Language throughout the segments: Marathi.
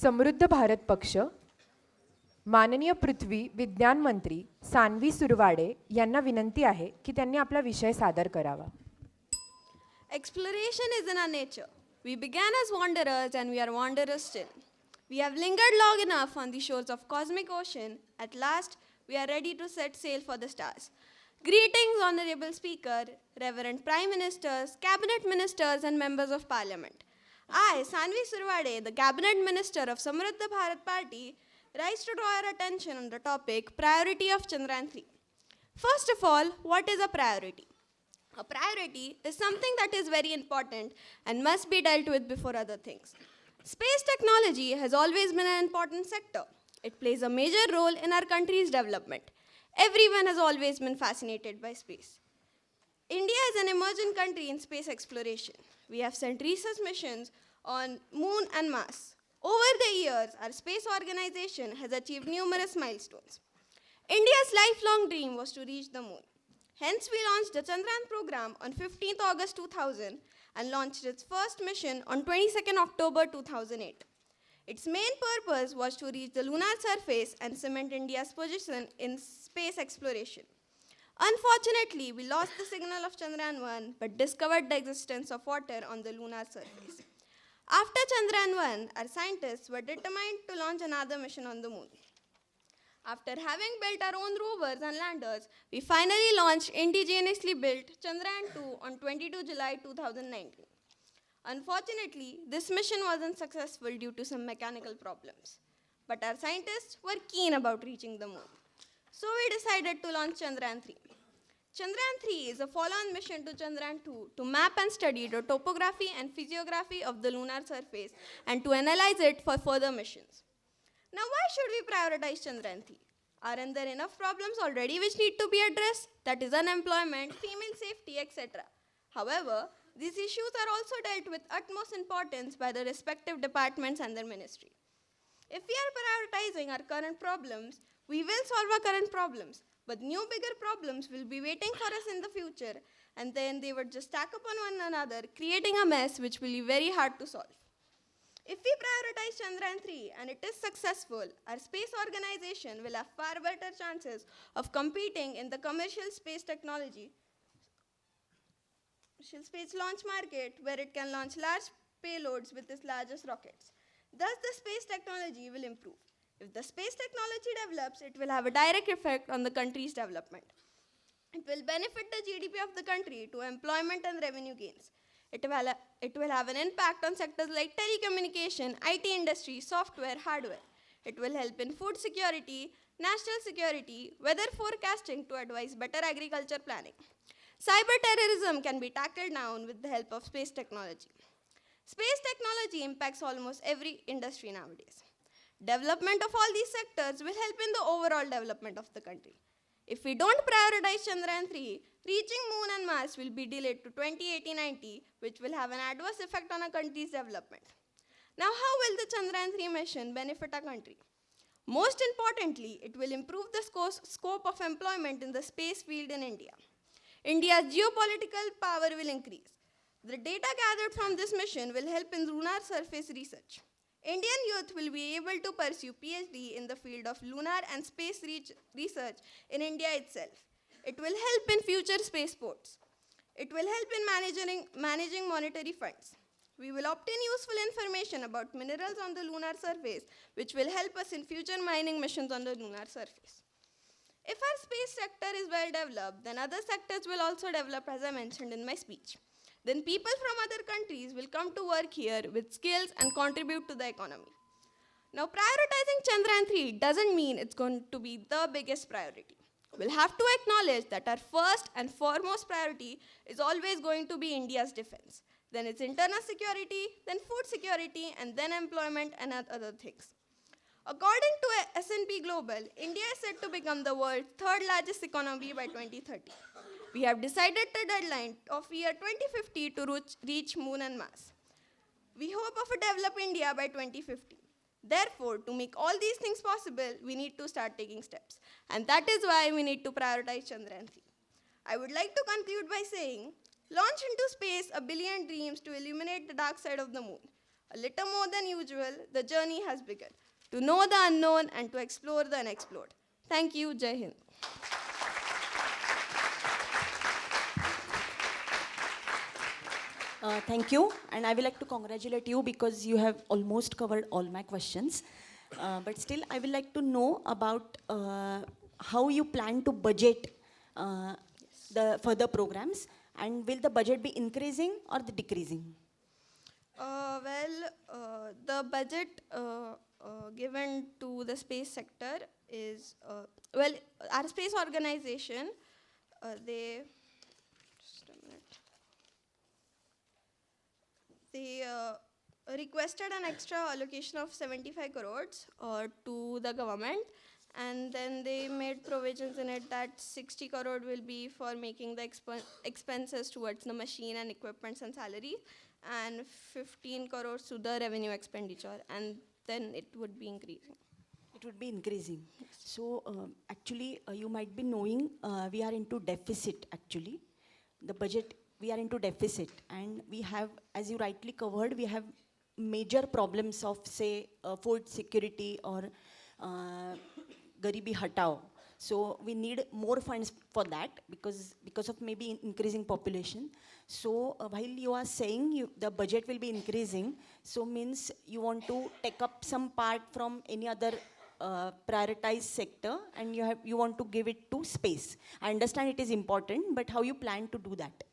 समृद्ध भारत पक्ष माननीय पृथ्वी विज्ञान मंत्री सानवी सुरवाडे यांना विनंती आहे की त्यांनी आपला विषय सादर करावा. Exploration is in our nature. We began as wanderers and we are wanderers still. We have lingered long enough on the shores of cosmic ocean. At last, we are ready to set sail for the stars. Greetings, Honorable Speaker, Reverend Prime Ministers, Cabinet Ministers and Members of Parliament. I, Sanvi Surwade, the Cabinet Minister of Samrudha Bharat Party, rise to draw your attention on the topic Priority of Chandrayan 3. First of all, what is a priority? A priority is something that is very important and must be dealt with before other things. Space technology has always been an important sector. It plays a major role in our country's development. Everyone has always been fascinated by space. India is an emerging country in space exploration. We have sent research missions on Moon and Mars. Over the years, our space organization has achieved numerous milestones. India's lifelong dream was to reach the moon. Hence, we launched the Chandrayan program on 15th August 2000 and launched its first mission on 22nd October 2008. Its main purpose was to reach the lunar surface and cement India's position in space exploration. Unfortunately, we lost the signal of Chandrayan 1 but discovered the existence of water on the lunar surface. After Chandrayan 1, our scientists were determined to launch another mission on the moon. After having built our own rovers and landers, we finally launched indigenously built Chandrayan 2 on 22 July 2019. Unfortunately, this mission wasn't successful due to some mechanical problems. But our scientists were keen about reaching the moon. So we decided to launch Chandrayan 3. Chandrayan 3 is a follow-on mission to Chandrayan 2 to map and study the topography and physiography of the lunar surface and to analyze it for further missions. Now, why should we prioritize Chandrayan 3? Aren't there enough problems already which need to be addressed? That is unemployment, female safety, etc. However, these issues are also dealt with utmost importance by the respective departments and their ministry. If we are prioritizing our current problems, we will solve our current problems, but new bigger problems will be waiting for us in the future, and then they would just stack upon one another, creating a mess which will be very hard to solve. If we prioritize Chandrayan 3 and it is successful, our space organization will have far better chances of competing in the commercial space technology space launch market, where it can launch large payloads with its largest rockets. Thus, the space technology will improve. If the space technology develops, it will have a direct effect on the country's development. It will benefit the GDP of the country to employment and revenue gains. It will have an impact on sectors like telecommunication, IT industry, software, hardware. It will help in food security, national security, weather forecasting to advise better agriculture planning. Cyber terrorism can be tackled down with the help of space technology. Space technology impacts almost every industry nowadays. Development of all these sectors will help in the overall development of the country. If we don't prioritize Chandrayan 3, reaching Moon and Mars will be delayed to 2080-90, which will have an adverse effect on our country's development. Now, how will the Chandrayan 3 mission benefit our country? Most importantly, it will improve the scope of employment in the space field in India. India's geopolitical power will increase. The data gathered from this mission will help in lunar surface research. Indian youth will be able to pursue PhD in the field of lunar and space research in India itself. It will help in future spaceports. It will help in managing monetary funds. We will obtain useful information about minerals on the lunar surface, which will help us in future mining missions on the lunar surface. If our space sector is well developed, then other sectors will also develop, as I mentioned in my speech. Then people from other countries will come to work here with skills and contribute to the economy. Now, prioritizing Chandrayan 3 doesn't mean it's going to be the biggest priority. We'll have to acknowledge that our first and foremost priority is always going to be India's defense. Then it's internal security, then food security, and then employment and other things. According to S&P Global, India is set to become the world's third largest economy by 2030. We have decided the deadline of year 2050 to reach Moon and Mars. We hope of a developed India by 2050. Therefore, to make all these things possible, we need to start taking steps. And that is why we need to prioritize Chandrayan 3. I would like to conclude by saying, launch into space a billion dreams to illuminate the dark side of the moon. A little more than usual, the journey has begun to know the unknown and to explore the unexplored. Thank you. Jai Hind. Thank you, and I would like to congratulate you because you have almost covered all my questions. But still, I would like to know about how you plan to budget the further programs, and will the budget be increasing or the decreasing? The budget given to the space sector is, well, our space organization, they, just a minute, they requested an extra allocation of 75 crores to the government, and then they made provisions in it that 60 crore will be for making the expenses towards the machine and equipments and salary, and 15 crores to the revenue expenditure, and then it would be increasing. It would be increasing. So actually, you might be knowing we are into deficit actually. The budget, we are into deficit, and we have, as you rightly covered, we have major problems of say food security or Garibi Hatao. So we need more funds for that because of maybe increasing population. So while you are saying the budget will be increasing, so means you want to take up some part from any other prioritized sector, and you want to give it to space. I understand it is important, but how you plan to do that?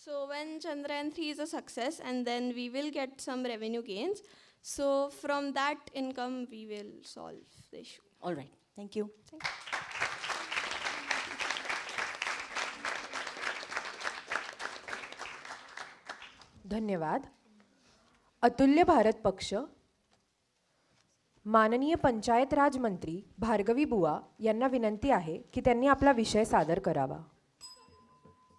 So when Chandrayan 3 is a success, and then we will get some revenue gains. So from that income, we will solve the issue. All right. Thank you. Thank you. धन्यवाद. अतुल्य भारत पक्ष, माननीय पंचायत राज मंत्री भार्गवी बुवा यांना विनंती आहे की त्यांनी आपला विषय सादर करावा.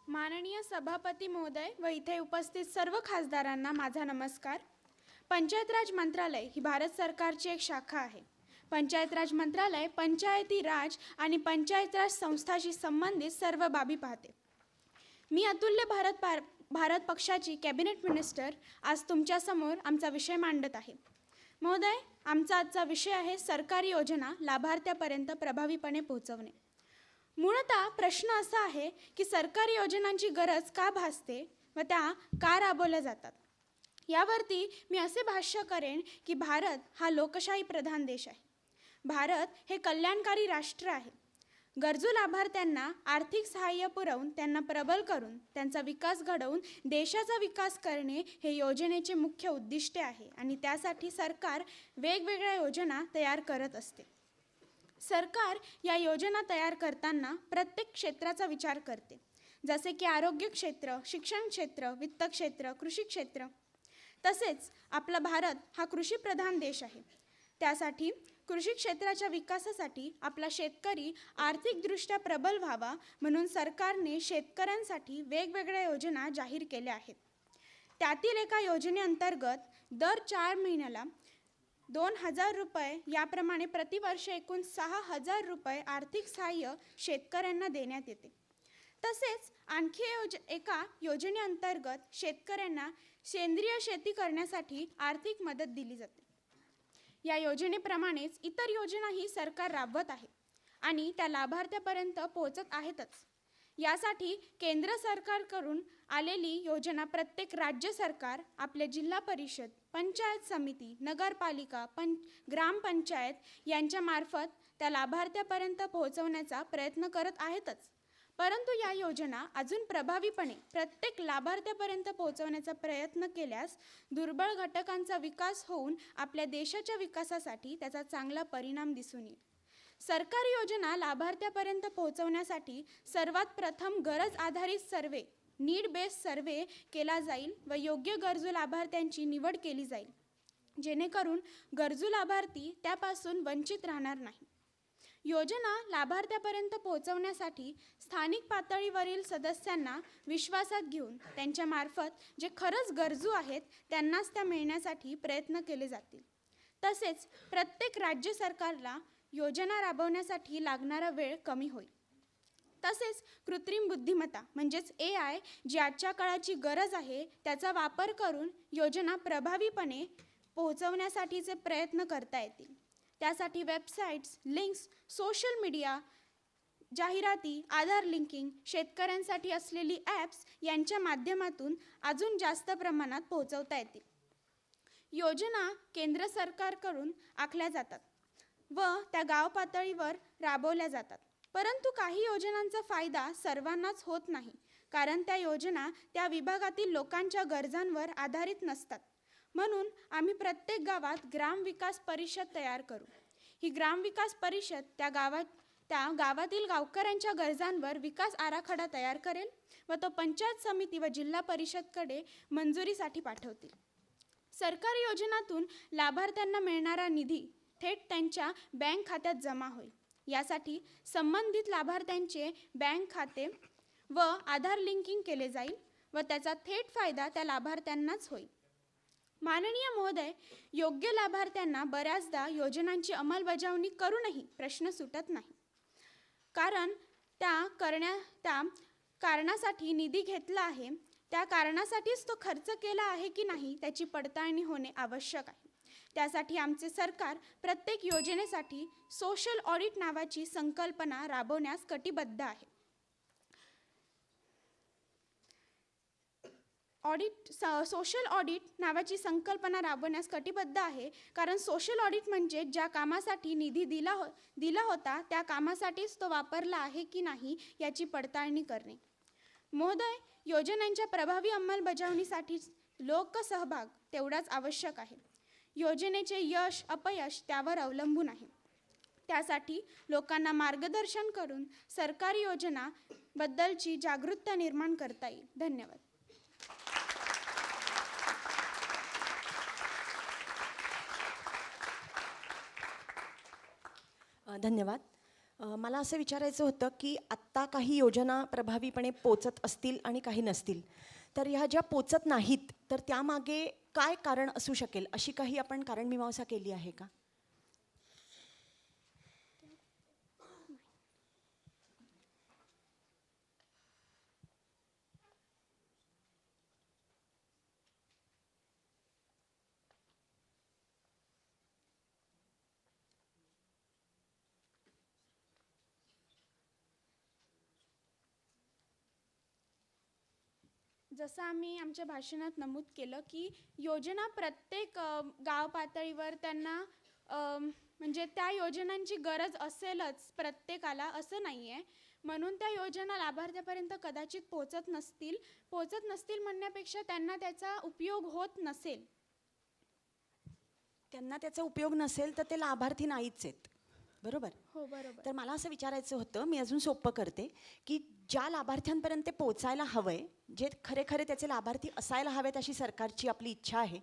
माननीय सभापती महोदय व इथे उपस्थित सर्व खासदारांना माझा नमस्कार. पंचायत राज मंत्रालय ही भारत सरकारची एक शाखा आहे. पंचायत राज मंत्रालय पंचायती राज आणि पंचायत राज संस्थाशी संबंधित सर्व बाबी पाहते. मी अतुल्य भारत पक्षाची कॅबिनेट मिनिस्टर आज तुमच्यासमोर आमचा विषय मांडत आहे. महोदय, आमचा आजचा विषय आहे सरकारी योजना लाभार्थ्यापर्यंत प्रभावीपणे पोहोचवणे. मूळतः प्रश्न असा आहे की सरकारी योजनांची गरज का भासते व त्या का राबवल्या जातात. यावरती मी असे भाष्य करेन की भारत हा लोकशाही प्रधान देश आहे. भारत हे कल्याणकारी राष्ट्र आहे. गरजू लाभार्थ्यांना आर्थिक सहाय्य पुरवून त्यांना प्रबल करून त्यांचा विकास घडवून देशाचा विकास करणे हे योजनेचे मुख्य उद्दिष्ट आहे, आणि त्यासाठी सरकार वेगवेगळ्या योजना तयार करत असते. सरकार या योजना तयार करताना प्रत्येक क्षेत्राचा विचार करते, जसे की आरोग्य क्षेत्र, शिक्षण क्षेत्र, वित्त क्षेत्र, कृषी क्षेत्र. तसेच आपला भारत हा कृषीप्रधान देश आहे. त्यासाठी कृषी क्षेत्राच्या विकासासाठी आपला शेतकरी आर्थिकदृष्ट्या प्रबल व्हावा म्हणून सरकारने शेतकऱ्यांसाठी वेगवेगळ्या योजना जाहीर केल्या आहेत. त्यातील एका योजनेअंतर्गत दर 4 महिन्याला 2,000 रुपये याप्रमाणे प्रतिवर्ष एकूण 6,000 रुपये आर्थिक सहाय्य शेतकऱ्यांना देण्यात येते. तसेच आणखी एका योजनेअंतर्गत शेतकऱ्यांना सेंद्रिय शेती करण्यासाठी आर्थिक मदत दिली जाते. या योजनेप्रमाणेच इतर योजनाही सरकार राबवत आहे आणि त्या लाभार्थ्यापर्यंत पोहोचत आहेतच. यासाठी केंद्र सरकारकडून आलेली योजना प्रत्येक राज्य सरकार आपले जिल्हा परिषद, पंचायत समिती, नगरपालिका, ग्रामपंचायत यांच्यामार्फत त्या लाभार्थ्यापर्यंत पोहोचवण्याचा प्रयत्न करत आहेतच. परंतु या योजना अजून प्रभावीपणे प्रत्येक लाभार्थ्यापर्यंत पोहोचवण्याचा प्रयत्न केल्यास दुर्बळ घटकांचा विकास होऊन आपल्या देशाच्या विकासासाठी त्याचा चांगला परिणाम दिसून येईल. सरकारी योजना लाभार्थ्यापर्यंत पोहोचवण्यासाठी सर्वात प्रथम गरज आधारित सर्वे, नीड बेस्ड सर्वे केला जाईल व योग्य गरजू लाभार्थ्यांची निवड केली जाईल, जेणेकरून गरजू लाभार्थी त्यापासून वंचित राहणार नाही. योजना लाभार्थ्यापर्यंत पोहोचवण्यासाठी स्थानिक पातळीवरील सदस्यांना विश्वासात घेऊन त्यांच्यामार्फत जे खरंच गरजू आहेत त्यांनाच त्या मिळण्यासाठी प्रयत्न केले जातील. तसेच प्रत्येक राज्य सरकारला योजना राबवण्यासाठी लागणारा वेळ कमी होईल. तसेच कृत्रिम बुद्धिमत्ता म्हणजेच AI जी आजच्या काळाची गरज आहे त्याचा वापर करून योजना प्रभावीपणे पोहोचवण्यासाठीचे प्रयत्न करता येतील. त्यासाठी वेबसाईट्स, लिंक्स, सोशल मीडिया, जाहिराती, आधार लिंकिंग, शेतकऱ्यांसाठी असलेली ॲप्स यांच्या माध्यमातून अजून जास्त प्रमाणात पोहोचवता येतील. योजना केंद्र सरकारकडून आखल्या जातात व त्या गाव पातळीवर राबवल्या जातात. परंतु काही योजनांचा फायदा सर्वांनाच होत नाही, कारण त्या योजना त्या विभागातील लोकांच्या गरजांवर आधारित नसतात. म्हणून आम्ही प्रत्येक गावात ग्रामविकास परिषद तयार करू. ही ग्रामविकास परिषद त्या गावातील गावकऱ्यांच्या गरजांवर विकास आराखडा तयार करेल व तो पंचायत समिती व जिल्हा परिषदकडे मंजुरीसाठी पाठवतील. सरकारी योजनातून लाभार्थ्यांना मिळणारा निधी थेट त्यांच्या बँक खात्यात जमा होईल. यासाठी संबंधित लाभार्थ्यांचे बँक खाते व आधार लिंकिंग केले जाईल व त्याचा थेट फायदा त्या लाभार्थ्यांनाच होईल. माननीय महोदय, योग्य लाभार्थ्यांना बऱ्याचदा योजनांची अंमलबजावणी करूनही प्रश्न सुटत नाही, कारण त्या कारणासाठी निधी घेतला आहे त्या कारणासाठीच तो खर्च केला आहे की नाही त्याची पडताळणी होणे आवश्यक आहे. त्यासाठी आमचे सरकार प्रत्येक योजनेसाठी सोशल ऑडिट नावाची संकल्पना राबवण्यास कटिबद्ध आहे. सोशल ऑडिट नावाची संकल्पना राबवण्यास कटिबद्ध आहे, कारण सोशल ऑडिट म्हणजे ज्या कामासाठी निधी दिला होता त्या कामासाठीच तो वापरला आहे की नाही याची पडताळणी करणे. महोदय, योजनांच्या प्रभावी अंमलबजावणीसाठी लोकसहभाग तेवढाच आवश्यक आहे. योजनेचे यश अपयश त्यावर अवलंबून आहे. त्यासाठी लोकांना मार्गदर्शन करून सरकारी योजनाबद्दलची जागरूकता निर्माण करता येईल. धन्यवाद. धन्यवाद. मला असं विचारायचं होतं की आत्ता काही योजना प्रभावीपणे पोचत असतील आणि काही नसतील, तर ह्या ज्या पोचत नाहीत तर त्यामागे काय कारण असू शकेल, अशी काही आपण कारणमीमांसा केली आहे का? जसं आम्ही आमच्या भाषणात नमूद केलं की योजना प्रत्येक गाव पातळीवर त्यांना म्हणजे त्या योजनांची गरज असेलच प्रत्येकाला असं नाही आहे. म्हणून त्या योजना लाभार्थ्यापर्यंत कदाचित पोचत नसतील म्हणण्यापेक्षा त्यांना त्याचा उपयोग होत नसेल. त्यांना त्याचा उपयोग नसेल तर ते लाभार्थी नाहीच आहेत, बरोबर? हो, बरोबर. तर मला असं विचारायचं होतं, मी अजून सोपं करते, की ज्या लाभार्थ्यांपर्यंत ते पोचायला हवं आहे, जे खरे त्याचे लाभार्थी असायला हवेत अशी सरकारची आपली इच्छा आहे,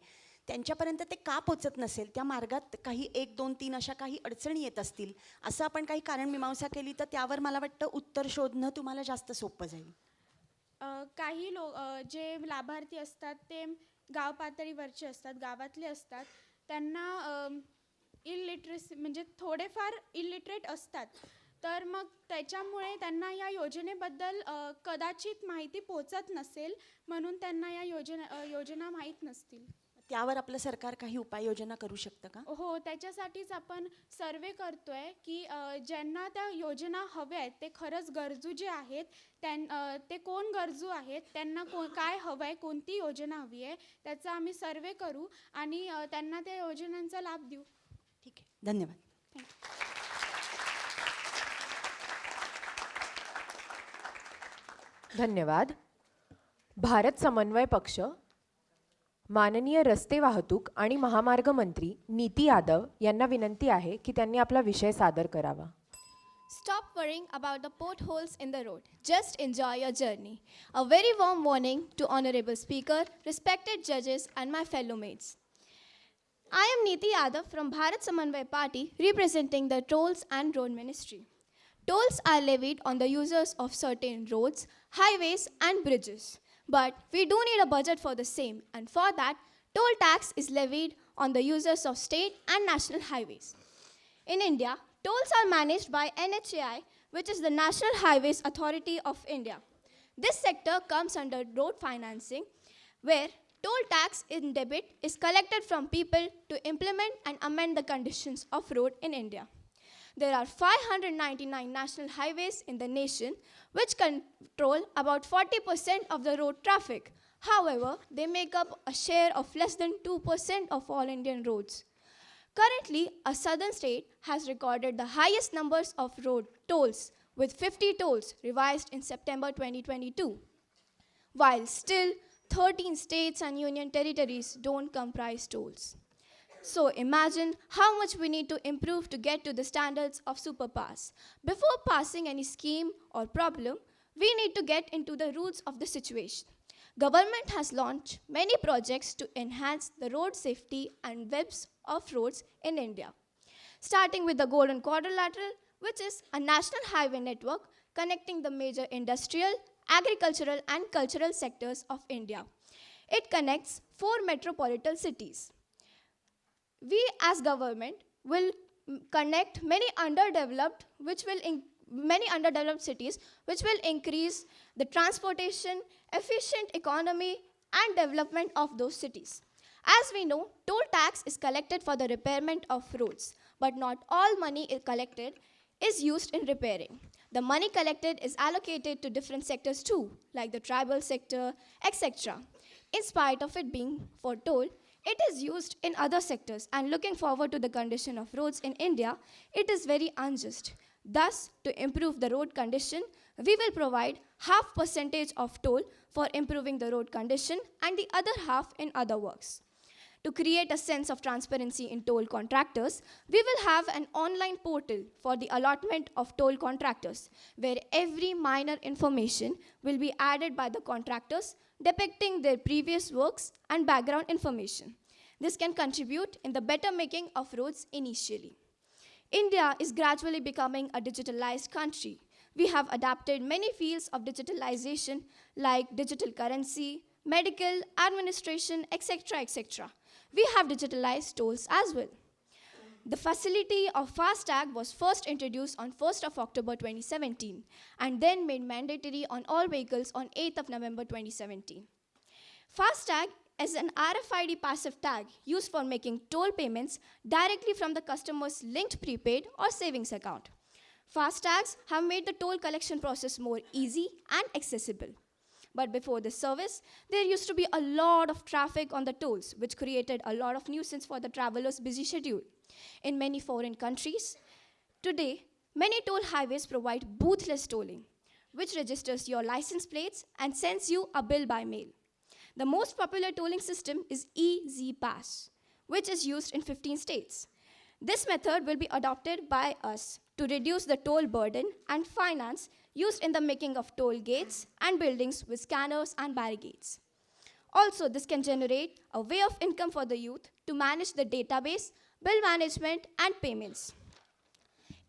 त्यांच्यापर्यंत ते का पोचत नसेल, त्या मार्गात काही 1, 2, 3 अशा काही अडचणी येत असतील, असं आपण काही कारणमीमांसा केली तर त्यावर मला वाटतं उत्तर शोधणं तुम्हाला जास्त सोपं जाईल. काही जे लाभार्थी असतात ते गाव पातळीवरचे असतात, गावातले असतात, त्यांना इलिटरेसी म्हणजे थोडेफार इलिटरेट असतात. तर मग त्याच्यामुळे त्यांना या योजनेबद्दल कदाचित माहिती पोचत नसेल, म्हणून त्यांना या योजना माहीत नसतील. त्यावर आपलं सरकार काही उपाययोजना करू शकतं का? हो, त्याच्यासाठीच आपण सर्वे करतोय की ज्यांना त्या योजना हव्या आहेत, ते खरंच गरजू जे आहेत ते कोण गरजू आहेत, त्यांना काय हवं आहे, कोणती योजना हवी आहे, त्याचा आम्ही सर्वे करू आणि त्यांना त्या योजनांचा लाभ देऊ. ठीक आहे, धन्यवाद. थँक्यू. धन्यवाद. भारत समन्वय पक्ष, माननीय रस्ते वाहतूक आणि महामार्ग मंत्री नीती यादव यांना विनंती आहे की त्यांनी आपला विषय सादर करावा. Stop worrying about the potholes in the road. Just enjoy your journey. A very warm warning to Honorable Speaker, respected judges and my fellow mates. I am Niti Yadav from Bharat Samanvay Party representing the Tolls and Road Ministry. Tolls are levied on the users of certain roads, highways and bridges. But we do need a budget for the same, and for that, toll tax is levied on the users of state and national highways. In India, tolls are managed by NHAI, which is the National Highways Authority of India. This sector comes under road financing, where toll tax in debit is collected from people to implement and amend the conditions of road in India. There are 599 national highways in the nation, which control about 40% of the road traffic. However, they make up a share of less than 2% of all Indian roads. Currently, a southern state has recorded the highest numbers of road tolls, with 50 tolls revised in September 2022, while still 13 states and union territories don't comprise tolls. So imagine how much we need to improve to get to the standards of superpass. Before passing any scheme or problem, we need to get into the roots of the situation. Government has launched many projects to enhance the road safety and webs of roads in India. Starting with the Golden Quadrilateral, which is a national highway network connecting the major industrial, agricultural and cultural sectors of India. It connects 4 metropolitan cities. We as government will connect many underdeveloped cities, which will increase the transportation, efficient economy and development of those cities. As we know, toll tax is collected for the repairment of roads, but not all money collected is used in repairing. The money collected is allocated to different sectors too, like the tribal sector, etc. In spite of it being for toll, it is used in other sectors, and looking forward to the condition of roads in India, it is very unjust. Thus, to improve the road condition, we will provide half percentage of toll for improving the road condition and the other half in other works. To create a sense of transparency in toll contractors, we will have an online portal for the allotment of toll contractors, where every minor information will be added by the contractors depicting their previous works and background information. This can contribute in the better making of roads initially. India is gradually becoming a digitalized country. We have adapted many fields of digitalization like digital currency, medical, administration, etc., etc. We have digitalized tolls as well. The facility of FASTag was first introduced on 1st of October 2017 and then made mandatory on all vehicles on 8th of November 2017. FASTag is an RFID passive tag used for making toll payments directly from the customer's linked prepaid or savings account. FASTags have made the toll collection process more easy and accessible. But before this service, there used to be a lot of traffic on the tolls, which created a lot of nuisance for the travelers' busy schedule. In many foreign countries, today, many toll highways provide boothless tolling, which registers your license plates and sends you a bill by mail. The most popular tolling system is EZ-Pass, which is used in 15 states. This method will be adopted by us to reduce the toll burden and finance used in the making of toll gates and buildings with scanners and barricades. Also, this can generate a way of income for the youth to manage the database, bill management, and payments.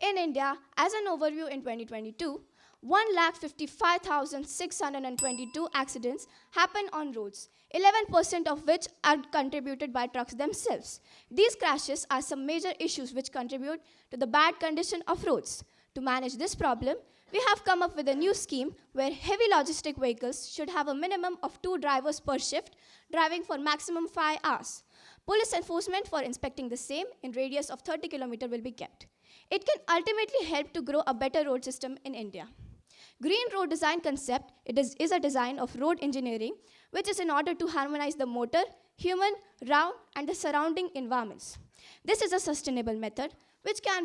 In India, as an overview in 2022, 1,55,622 accidents happen on roads, 11% of which are contributed by trucks themselves. These crashes are some major issues which contribute to the bad condition of roads. To manage this problem, we have come up with a new scheme where heavy logistic vehicles should have a minimum of 2 drivers per shift, driving for maximum 5 hours. Police enforcement for inspecting the same in radius of 30 km will be kept. It can ultimately help to grow a better road system in India. Green road design concept is a design of road engineering, which is in order to harmonize the motor, human, round, and the surrounding environments. This is a sustainable method which can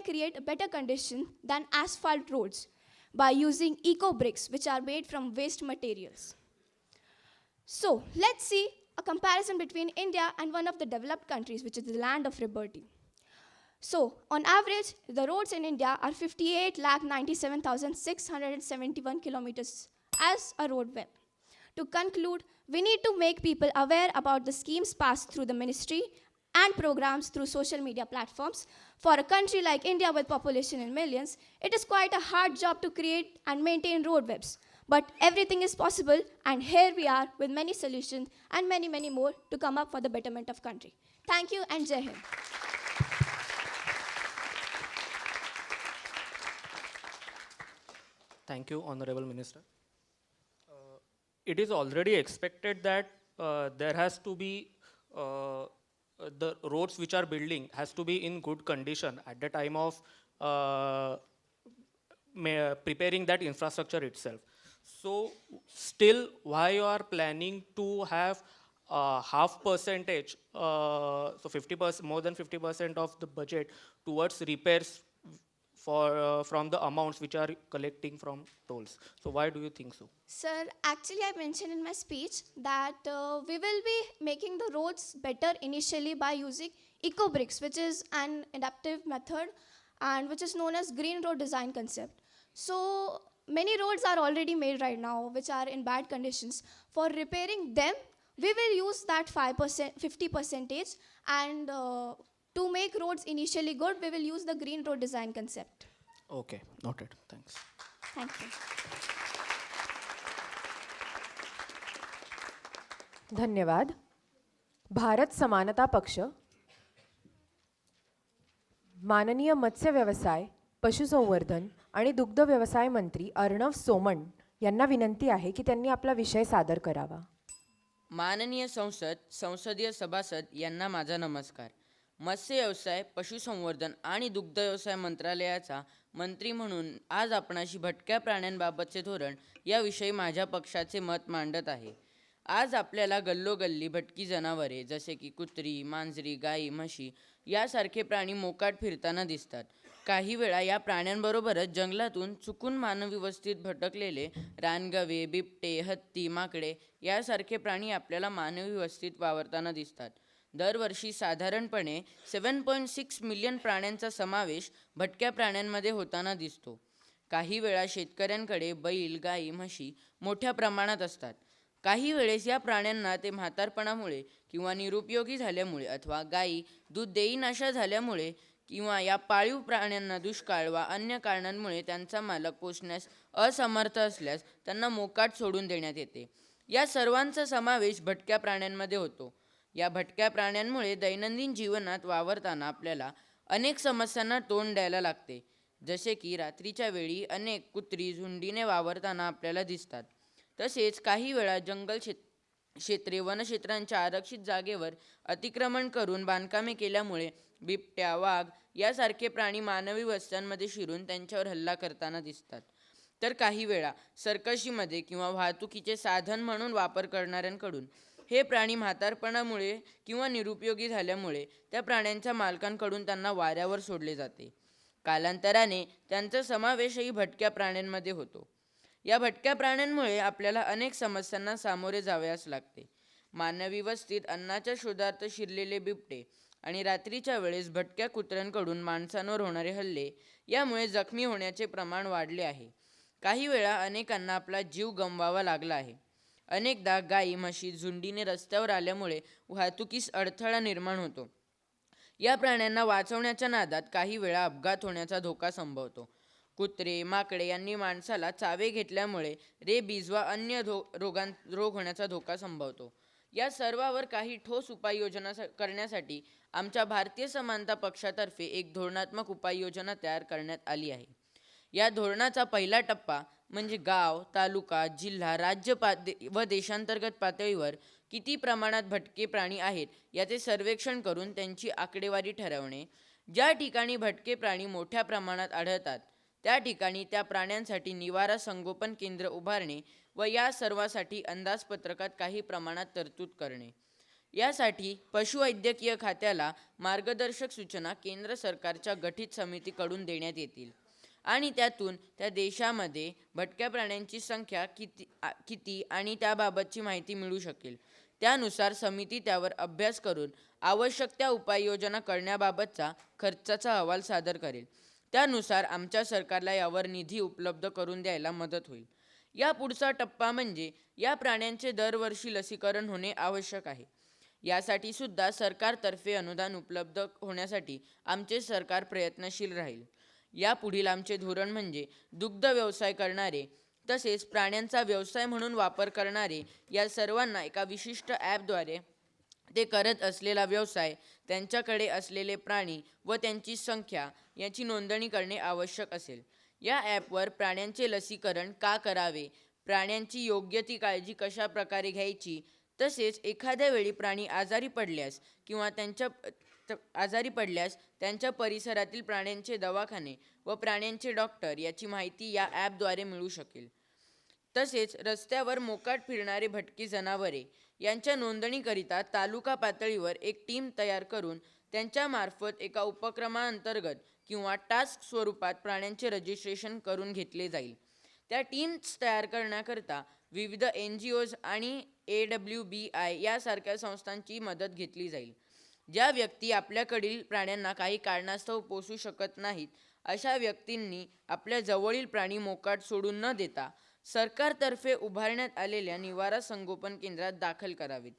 create a better condition than asphalt roads by using eco bricks, which are made from waste materials. So let's see a comparison between India and one of the developed countries, which is the land of liberty. So, on average, the roads in India are 58,97,671 kilometers as a road web. To conclude, we need to make people aware about the schemes passed through the ministry and programs through social media platforms. For a country like India with population in millions, it is quite a hard job to create and maintain road webs. But everything is possible, and here we are with many solutions and many, many more to come up for the betterment of country. Thank you and Jai Hind. Thank you, Honorable Minister. It is already expected that there has to be the roads which are building has to be in good condition at the time of preparing that infrastructure itself. So still, why you are planning to have half percentage, so 50%, more than 50% of the budget towards repairs for from the amounts which are collecting from tolls? So why do you think so? Sir, actually I mentioned in my speech that we will be making the roads better initially by using eco bricks, which is an adaptive method and which is known as green road design concept. So many roads are already made right now which are in bad conditions. For repairing them, we will use that 5%, 50%, and to make roads initially good, we will use the green road design concept. Okay, noted. Thanks. Thank you. धन्यवाद. भारत समानता पक्ष, माननीय मत्स्य व्यवसाय, पशुसंवर्धन आणि दुग्ध व्यवसाय मंत्री अर्णव सोमन यांना विनंती आहे की त्यांनी आपला विषय सादर करावा. माननीय संसदीय सभासद यांना माझा नमस्कार. मत्स्य व्यवसाय, पशुसंवर्धन आणि दुग्ध व्यवसाय मंत्रालयाचा मंत्री म्हणून आज आपणाशी भटक्या प्राण्यांबाबतचे धोरण याविषयी माझ्या पक्षाचे मत मांडत आहे. आज आपल्याला गल्लोगल्ली भटकी जनावरे जसे की कुत्री, मांजरी, गाई, म्हशी यासारखे प्राणी मोकाट फिरताना दिसतात. काही वेळा या प्राण्यांबरोबरच जंगलातून चुकून मानवी वस्तीत भटकलेले रानगवे, बिबटे, हत्ती, माकडे यासारखे प्राणी आपल्याला मानवी वस्तीत वावरताना दिसतात. दरवर्षी साधारणपणे 7.6 मिलियन प्राण्यांचा समावेश भटक्या प्राण्यांमध्ये होताना दिसतो. काही वेळा शेतकऱ्यांकडे बैल, गाई, म्हशी मोठ्या प्रमाणात असतात. काही वेळेस या प्राण्यांना ते म्हातारपणामुळे किंवा निरुपयोगी झाल्यामुळे अथवा गायी दूध देईनाशा झाल्यामुळे किंवा या पाळीव प्राण्यांना दुष्काळ वा अन्य कारणांमुळे त्यांचा मालक पोसण्यास असमर्थ असल्यास त्यांना मोकाट सोडून देण्यात येते. या सर्वांचा समावेश भटक्या प्राण्यांमध्ये होतो. या भटक्या प्राण्यांमुळे दैनंदिन जीवनात वावरताना आपल्याला अनेक समस्यांना तोंड द्यायला लागते. जसे की रात्रीच्या वेळी अनेक कुत्री झुंडीने वावरताना आपल्याला दिसतात. तसेच काही वेळा जंगल क्षेत्रे वनक्षेत्रांच्या आरक्षित जागेवर अतिक्रमण करून बांधकामे केल्यामुळे बिबट्या, वाघ यासारखे प्राणी मानवी वस्त्यांमध्ये शिरून त्यांच्यावर हल्ला करताना दिसतात. तर काही वेळा सर्कशीमध्ये किंवा वाहतुकीचे साधन म्हणून वापर करणाऱ्यांकडून हे प्राणी म्हातारपणामुळे किंवा निरुपयोगी झाल्यामुळे त्या प्राण्यांच्या मालकांकडून त्यांना वाऱ्यावर सोडले जाते. कालांतराने त्यांचा समावेशही भटक्या प्राण्यांमध्ये होतो. या भटक्या प्राण्यांमुळे आपल्याला अनेक समस्यांना सामोरे जावयास लागते. मानवी वस्तीत अन्नाच्या शोधार्थ शिरलेले बिबटे आणि रात्रीच्या वेळेस भटक्या कुत्र्यांकडून माणसांवर होणारे हल्ले यामुळे जखमी होण्याचे प्रमाण वाढले आहे. काही वेळा अनेकांना आपला जीव गमवावा लागला आहे. अनेकदा गाई, म्हशी झुंडीने रस्त्यावर आल्यामुळे वाहतुकीस अडथळा निर्माण होतो. या प्राण्यांना वाचवण्याच्या नादात काही वेळा अपघात होण्याचा धोका संभवतो. कुत्रे, माकडे यांनी माणसाला चावे घेतल्यामुळे रेबीज वा अन्य रोग होण्याचा धोका संभवतो. या सर्वावर काही ठोस उपाययोजना करण्यासाठी आमच्या भारतीय समानता पक्षातर्फे एक धोरणात्मक उपाययोजना तयार करण्यात आली आहे. या धोरणाचा पहिला टप्पा म्हणजे गाव, तालुका, जिल्हा, राज्य व देशांतर्गत पातळीवर किती प्रमाणात भटके प्राणी आहेत याचे सर्वेक्षण करून त्यांची आकडेवारी ठरवणे. ज्या ठिकाणी भटके प्राणी मोठ्या प्रमाणात आढळतात त्या ठिकाणी त्या प्राण्यांसाठी निवारा संगोपन केंद्र उभारणे व या सर्वासाठी अंदाजपत्रकात काही प्रमाणात तरतूद करणे. यासाठी पशुवैद्यकीय खात्याला मार्गदर्शक सूचना केंद्र सरकारच्या गठीत समितीकडून देण्यात येतील आणि त्यातून त्या देशामध्ये भटक्या प्राण्यांची संख्या किती आणि त्याबाबतची माहिती मिळू शकेल. त्यानुसार समिती त्यावर अभ्यास करून आवश्यक त्या उपाययोजना करण्याबाबतचा खर्चाचा अहवाल सादर करेल. त्यानुसार आमच्या सरकारला यावर निधी उपलब्ध करून द्यायला मदत होईल. या पुढचा टप्पा म्हणजे या प्राण्यांचे दरवर्षी लसीकरण होणे आवश्यक आहे. यासाठी सुद्धा सरकारतर्फे अनुदान उपलब्ध होण्यासाठी आमचे सरकार प्रयत्नशील राहील. यापुढील आमचे धोरण म्हणजे दुग्ध व्यवसाय करणारे तसेच प्राण्यांचा व्यवसाय म्हणून वापर करणारे या सर्वांना एका विशिष्ट ॲपद्वारे ते करत असलेला व्यवसाय, त्यांच्याकडे असलेले प्राणी व त्यांची संख्या याची नोंदणी करणे आवश्यक असेल. या ॲपवर प्राण्यांचे लसीकरण का करावे, प्राण्यांची योग्य ती काळजी कशा प्रकारे घ्यायची, तसेच एखाद्या वेळी प्राणी आजारी पडल्यास किंवा त्यांच्या परिसरातील प्राण्यांचे दवाखाने व प्राण्यांचे डॉक्टर याची माहिती या ॲपद्वारे मिळू शकेल. तसेच रस्त्यावर मोकाट फिरणारे भटकी जनावरे यांच्या नोंदणीकरिता तालुका पातळीवर एक टीम तयार करून त्यांच्यामार्फत एका उपक्रमाअंतर्गत किंवा टास्क स्वरूपात प्राण्यांचे रजिस्ट्रेशन करून घेतले जाईल. त्या टीम्स तयार करण्याकरता विविध NGOs आणि AWBI यासारख्या संस्थांची मदत घेतली जाईल. ज्या व्यक्ती आपल्याकडील प्राण्यांना काही कारणास्तव पोसू शकत नाहीत अशा व्यक्तींनी आपल्या जवळील प्राणी मोकाट सोडून न देता सरकारतर्फे उभारण्यात आलेल्या निवारा संगोपन केंद्रात दाखल करावेत.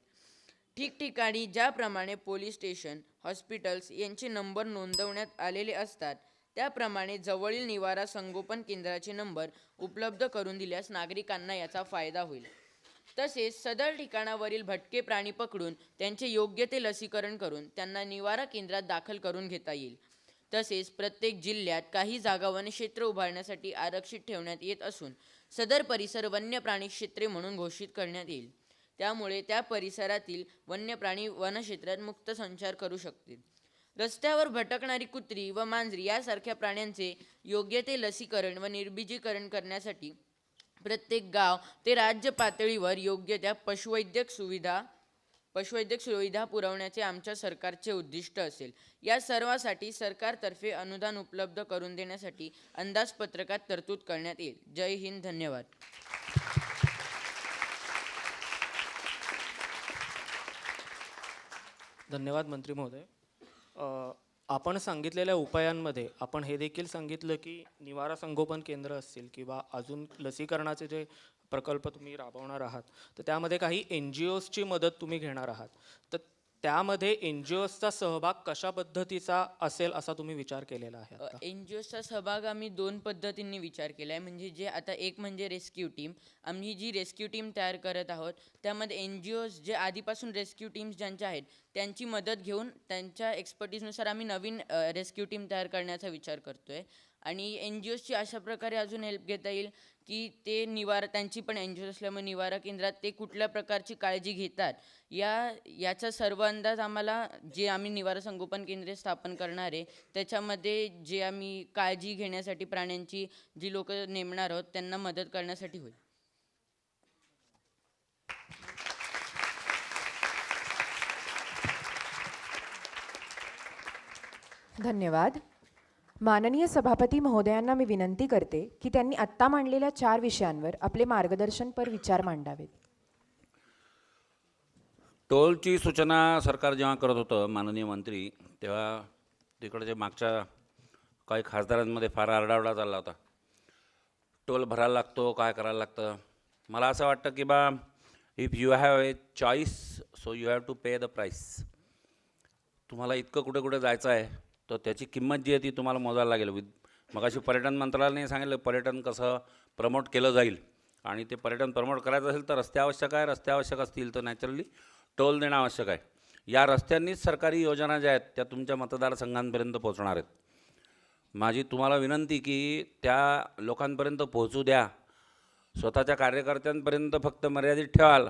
ठिकठिकाणी ज्याप्रमाणे पोलीस स्टेशन, हॉस्पिटल्स यांचे नंबर नोंदवण्यात आलेले असतात त्याप्रमाणे जवळील निवारा संगोपन केंद्राचे नंबर उपलब्ध करून दिल्यास नागरिकांना याचा फायदा होईल. तसेच सदर ठिकाणावरील भटके प्राणी पकडून त्यांचे योग्य ते लसीकरण करून त्यांना निवारा केंद्रात दाखल करून घेता येईल. तसेच प्रत्येक जिल्ह्यात काही जागा वनक्षेत्र उभारण्यासाठी आरक्षित ठेवण्यात येत असून सदर परिसर वन्य प्राणी क्षेत्रे म्हणून घोषित करण्यात येईल. त्यामुळे त्या परिसरातील वन्य प्राणी वनक्षेत्रात मुक्त संचार करू शकतील. रस्त्यावर भटकणारी कुत्री व मांजरी यासारख्या प्राण्यांचे योग्य ते लसीकरण व निर्बीजीकरण करण्यासाठी प्रत्येक गाव ते राज्य पातळीवर योग्य त्या पशुवैद्यक सुविधा पुरवण्याचे आमच्या सरकारचे उद्दिष्ट असेल. या सर्वासाठी सरकारतर्फे अनुदान उपलब्ध करून देण्यासाठी अंदाजपत्रकात तरतूद करण्यात येईल. जय हिंद. धन्यवाद. धन्यवाद मंत्री महोदय. आपण सांगितलेल्या उपायांमध्ये आपण हे देखील सांगितलं की निवारा संगोपन केंद्र असतील किंवा अजून लसीकरणाचे जे प्रकल्प तुम्ही राबवणार आहात तर त्यामध्ये काही NGOsची मदत तुम्ही घेणार आहात. तर त्यामध्ये NGOsचा सहभाग कशा पद्धतीचा असेल असा तुम्ही विचार केलेला आहे? NGOsचा सहभाग आम्ही 2 पद्धतींनी विचार केला आहे. म्हणजे जे आता एक म्हणजे रेस्क्यू टीम, आम्ही जी रेस्क्यू टीम तयार करत आहोत त्यामध्ये NGOs जे आधीपासून रेस्क्यू टीम्स ज्यांच्या आहेत त्यांची मदत घेऊन त्यांच्या एक्सपर्टीजनुसार आम्ही नवीन रेस्क्यू टीम तयार करण्याचा विचार करतो आहे. आणि NGOsची अशा प्रकारे अजून हेल्प घेता येईल की ते त्यांची पण NGOs असल्यामुळे निवारा केंद्रात ते कुठल्या प्रकारची काळजी घेतात याचा सर्व अंदाज आम्हाला जे आम्ही निवारा संगोपन केंद्रे स्थापन करणार आहे त्याच्यामध्ये जे आम्ही काळजी घेण्यासाठी प्राण्यांची जी लोक नेमणार आहोत त्यांना मदत करण्यासाठी होईल. धन्यवाद. माननीय सभापती महोदयांना मी विनंती करते की त्यांनी आत्ता मांडलेल्या 4 विषयांवर आपले मार्गदर्शनपर विचार मांडावेत. टोलची सूचना सरकार जेव्हा करत होतं माननीय मंत्री तेव्हा तिकडच्या मागच्या काही खासदारांमध्ये फार आरडाओरडा चालला होता. टोल भरायला लागतो, काय करायला लागतं. मला असं वाटतं की बा if you have a choice so you have to pay the price. तुम्हाला इतकं कुठे कुठे जायचं आहे तर त्याची किंमत जी आहे ती तुम्हाला मोजायला लागेल. मगाशी पर्यटन मंत्रालयाने सांगितलं पर्यटन कसं प्रमोट केलं जाईल आणि ते पर्यटन प्रमोट करायचं असेल तर रस्ते आवश्यक आहे. रस्ते आवश्यक असतील तर नॅचरली टोल देणं आवश्यक आहे. या रस्त्यांनीच सरकारी योजना ज्या आहेत त्या तुमच्या मतदारसंघांपर्यंत पोहोचणार आहेत. माझी तुम्हाला विनंती की त्या लोकांपर्यंत पोहोचू द्या. स्वतःच्या कार्यकर्त्यांपर्यंत फक्त मर्यादित ठेवाल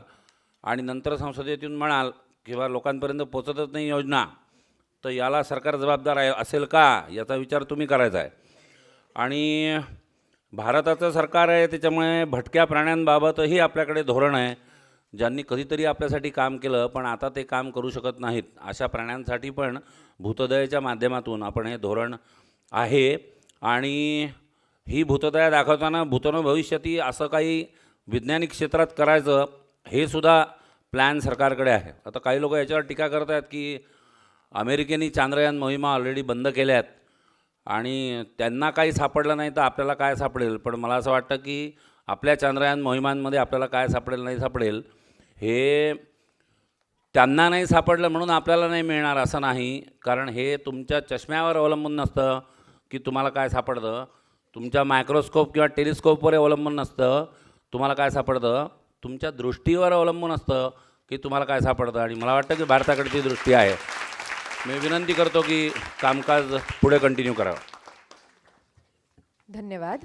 आणि नंतर संसदेत येऊन म्हणाल किंवा लोकांपर्यंत पोहोचतच नाही योजना तर याला सरकार जबाबदार आहे असेल का याचा विचार तुम्ही करायचा आहे. आणि भारताचं सरकार आहे त्याच्यामुळे भटक्या प्राण्यांबाबतही आपल्याकडे धोरण आहे. ज्यांनी कधीतरी आपल्यासाठी काम केलं पण आता ते काम करू शकत नाहीत अशा प्राण्यांसाठी पण भूतदयेच्या माध्यमातून आपण हे धोरण आहे. आणि ही भूतदया दाखवताना भूतनो भविष्यती असं काही वैज्ञानिक क्षेत्रात करायचं हे सुद्धा प्लॅन सरकारकडे आहे. आता काही लोक याच्यावर टीका करत आहेत की अमेरिकेने चांद्रयान मोहिमा ऑलरेडी बंद केल्या आहेत आणि त्यांना काही सापडलं नाही तर आपल्याला काय सापडेल. पण मला असं वाटतं की आपल्या चांद्रयान मोहिमांमध्ये आपल्याला काय सापडेल नाही सापडेल हे त्यांना नाही सापडलं म्हणून आपल्याला नाही मिळणार असं नाही. कारण हे तुमच्या चष्म्यावर अवलंबून नसतं की तुम्हाला काय सापडतं, तुमच्या मायक्रोस्कोप किंवा टेलिस्कोपवर अवलंबून नसतं तुम्हाला काय सापडतं, तुमच्या दृष्टीवर अवलंबून असतं की तुम्हाला काय सापडतं. आणि मला वाटतं की भारताकडे ती दृष्टी आहे. मी विनंती करतो की कामकाज पुढे कंटिन्यू करावं. धन्यवाद.